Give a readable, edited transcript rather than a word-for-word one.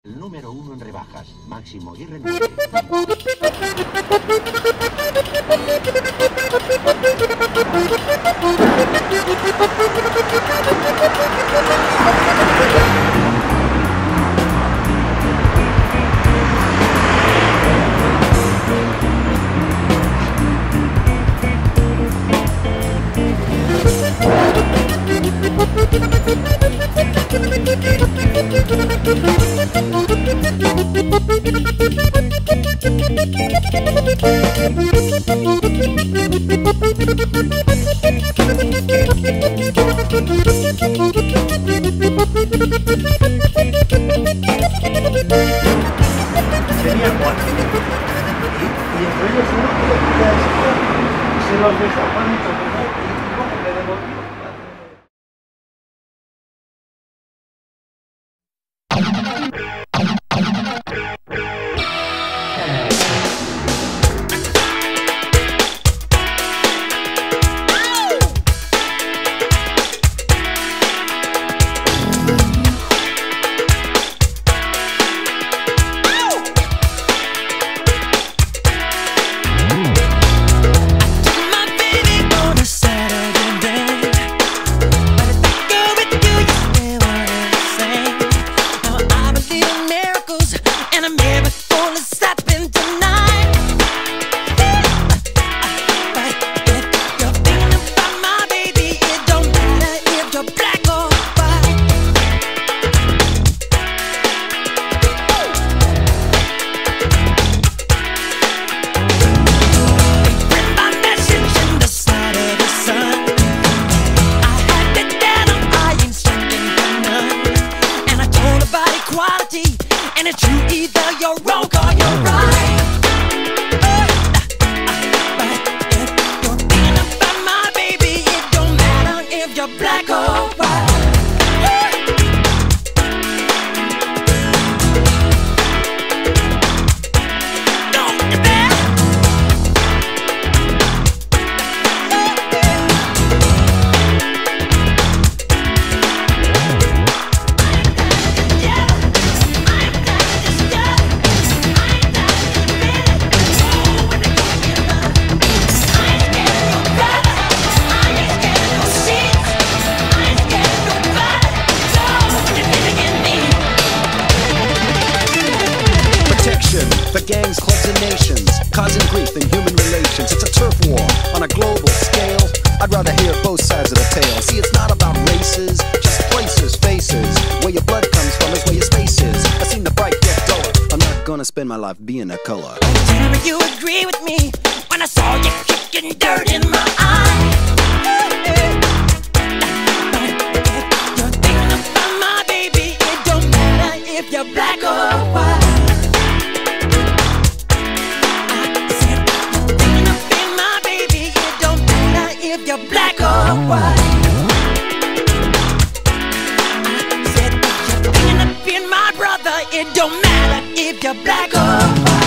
El número 1 en rebajas, Máximo Aguirre 9. Tenía 4 y entre ellos uno que le quita el sitio y se los dejó a Juanito y luego me devolvió. And it's true, either you're wrong or you're right. But if you're thinking about my baby, it don't matter if you're black or white. The gangs, clubs, and nations, causing grief in human relations. It's a turf war on a global scale. I'd rather hear both sides of the tale. See, it's not about races, just places, faces. Where your blood comes from is where your space is. I've seen the bright get duller. I'm not gonna spend my life being a color. Tell me you agree with me when I saw you kicking dirt in my eye. You're thinking about my baby, it don't matter if you're black or white. If you're black or white, I said if you're thinking of being my brother, it don't matter if you're black or white.